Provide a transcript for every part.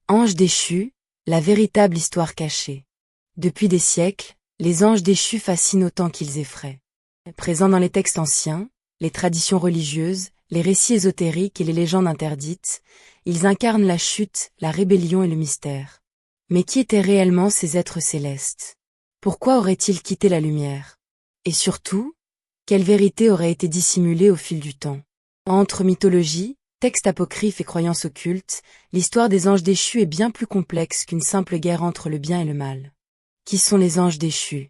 Anges déchus, la véritable histoire cachée. Depuis des siècles, les anges déchus fascinent autant qu'ils effraient. Présents dans les textes anciens, les traditions religieuses, les récits ésotériques et les légendes interdites, ils incarnent la chute, la rébellion et le mystère. Mais qui étaient réellement ces êtres célestes? Pourquoi auraient-ils quitté la lumière? Et surtout, quelle vérité aurait été dissimulée au fil du temps? Entre mythologie, textes apocryphes et croyances occultes, l'histoire des anges déchus est bien plus complexe qu'une simple guerre entre le bien et le mal. Qui sont les anges déchus?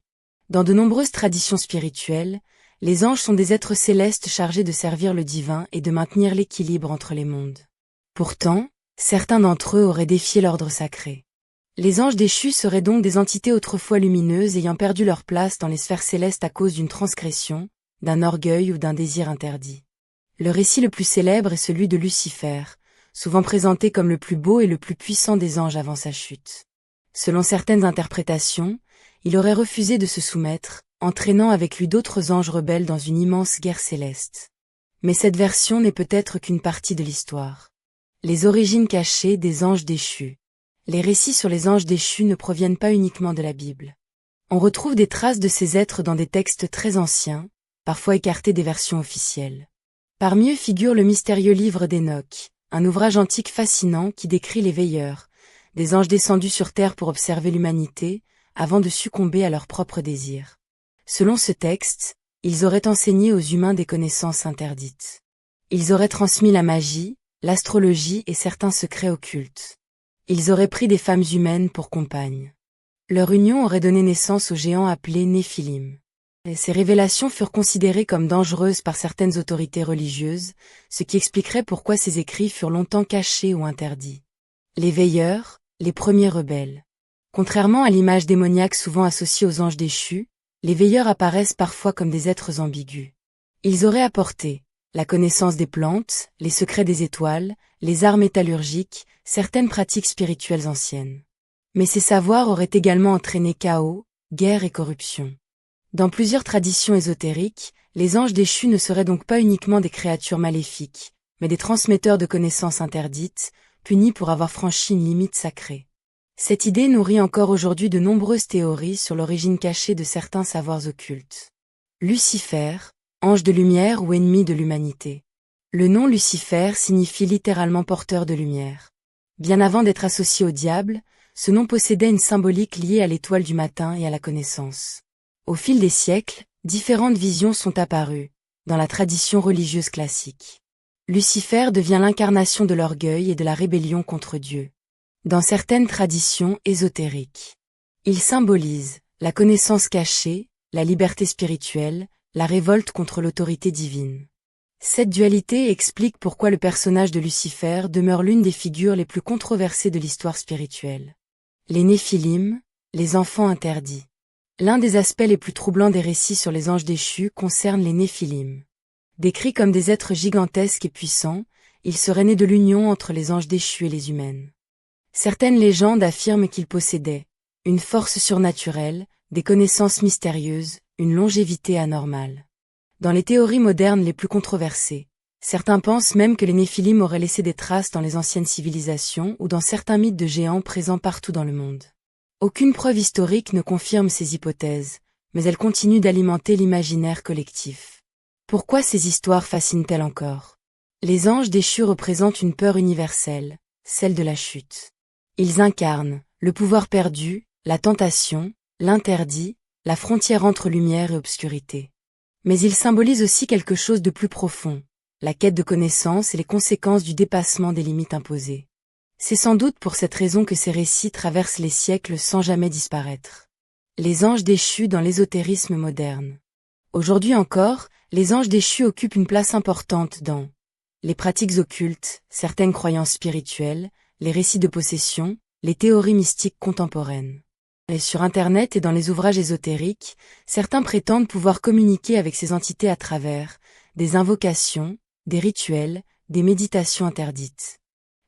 Dans de nombreuses traditions spirituelles, les anges sont des êtres célestes chargés de servir le divin et de maintenir l'équilibre entre les mondes. Pourtant, certains d'entre eux auraient défié l'ordre sacré. Les anges déchus seraient donc des entités autrefois lumineuses ayant perdu leur place dans les sphères célestes à cause d'une transgression, d'un orgueil ou d'un désir interdit. Le récit le plus célèbre est celui de Lucifer, souvent présenté comme le plus beau et le plus puissant des anges avant sa chute. Selon certaines interprétations, il aurait refusé de se soumettre, entraînant avec lui d'autres anges rebelles dans une immense guerre céleste. Mais cette version n'est peut-être qu'une partie de l'histoire. Les origines cachées des anges déchus. Les récits sur les anges déchus ne proviennent pas uniquement de la Bible. On retrouve des traces de ces êtres dans des textes très anciens, parfois écartés des versions officielles. Parmi eux figure le mystérieux livre d'Enoch, un ouvrage antique fascinant qui décrit les veilleurs, des anges descendus sur terre pour observer l'humanité, avant de succomber à leurs propres désirs. Selon ce texte, ils auraient enseigné aux humains des connaissances interdites. Ils auraient transmis la magie, l'astrologie et certains secrets occultes. Ils auraient pris des femmes humaines pour compagnes. Leur union aurait donné naissance aux géants appelés Néphilim. Ces révélations furent considérées comme dangereuses par certaines autorités religieuses, ce qui expliquerait pourquoi ces écrits furent longtemps cachés ou interdits. Les veilleurs, les premiers rebelles. Contrairement à l'image démoniaque souvent associée aux anges déchus, les veilleurs apparaissent parfois comme des êtres ambigus. Ils auraient apporté la connaissance des plantes, les secrets des étoiles, les arts métallurgiques, certaines pratiques spirituelles anciennes. Mais ces savoirs auraient également entraîné chaos, guerre et corruption. Dans plusieurs traditions ésotériques, les anges déchus ne seraient donc pas uniquement des créatures maléfiques, mais des transmetteurs de connaissances interdites, punis pour avoir franchi une limite sacrée. Cette idée nourrit encore aujourd'hui de nombreuses théories sur l'origine cachée de certains savoirs occultes. Lucifer, ange de lumière ou ennemi de l'humanité. Le nom Lucifer signifie littéralement porteur de lumière. Bien avant d'être associé au diable, ce nom possédait une symbolique liée à l'étoile du matin et à la connaissance. Au fil des siècles, différentes visions sont apparues, dans la tradition religieuse classique. Lucifer devient l'incarnation de l'orgueil et de la rébellion contre Dieu. Dans certaines traditions ésotériques, il symbolise la connaissance cachée, la liberté spirituelle, la révolte contre l'autorité divine. Cette dualité explique pourquoi le personnage de Lucifer demeure l'une des figures les plus controversées de l'histoire spirituelle. Les Néphilim, les enfants interdits. L'un des aspects les plus troublants des récits sur les anges déchus concerne les Néphilim. Décrits comme des êtres gigantesques et puissants, ils seraient nés de l'union entre les anges déchus et les humaines. Certaines légendes affirment qu'ils possédaient une force surnaturelle, des connaissances mystérieuses, une longévité anormale. Dans les théories modernes les plus controversées, certains pensent même que les Néphilim auraient laissé des traces dans les anciennes civilisations ou dans certains mythes de géants présents partout dans le monde. Aucune preuve historique ne confirme ces hypothèses, mais elles continuent d'alimenter l'imaginaire collectif. Pourquoi ces histoires fascinent-elles encore? Les anges déchus représentent une peur universelle, celle de la chute. Ils incarnent le pouvoir perdu, la tentation, l'interdit, la frontière entre lumière et obscurité. Mais ils symbolisent aussi quelque chose de plus profond, la quête de connaissance et les conséquences du dépassement des limites imposées. C'est sans doute pour cette raison que ces récits traversent les siècles sans jamais disparaître. Les anges déchus dans l'ésotérisme moderne. Aujourd'hui encore, les anges déchus occupent une place importante dans les pratiques occultes, certaines croyances spirituelles, les récits de possession, les théories mystiques contemporaines. Et sur Internet et dans les ouvrages ésotériques, certains prétendent pouvoir communiquer avec ces entités à travers des invocations, des rituels, des méditations interdites.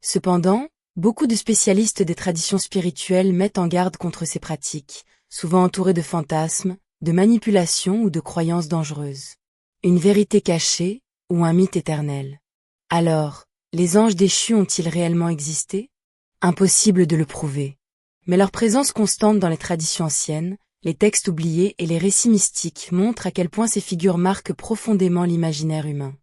Cependant, beaucoup de spécialistes des traditions spirituelles mettent en garde contre ces pratiques, souvent entourées de fantasmes, de manipulations ou de croyances dangereuses. Une vérité cachée, ou un mythe éternel. Alors, les anges déchus ont-ils réellement existé? Impossible de le prouver. Mais leur présence constante dans les traditions anciennes, les textes oubliés et les récits mystiques montrent à quel point ces figures marquent profondément l'imaginaire humain.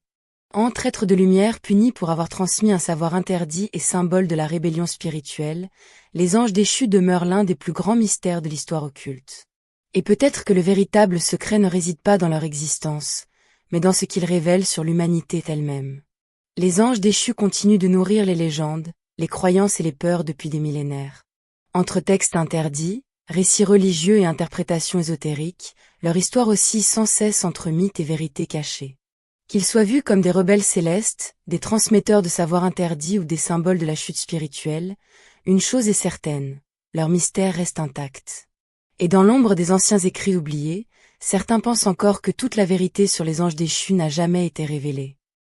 Entre êtres de lumière punis pour avoir transmis un savoir interdit et symbole de la rébellion spirituelle, les anges déchus demeurent l'un des plus grands mystères de l'histoire occulte. Et peut-être que le véritable secret ne réside pas dans leur existence, mais dans ce qu'ils révèlent sur l'humanité elle-même. Les anges déchus continuent de nourrir les légendes, les croyances et les peurs depuis des millénaires. Entre textes interdits, récits religieux et interprétations ésotériques, leur histoire oscille sans cesse entre mythes et vérités cachées. Qu'ils soient vus comme des rebelles célestes, des transmetteurs de savoirs interdits ou des symboles de la chute spirituelle, une chose est certaine, leur mystère reste intact. Et dans l'ombre des anciens écrits oubliés, certains pensent encore que toute la vérité sur les anges déchus n'a jamais été révélée.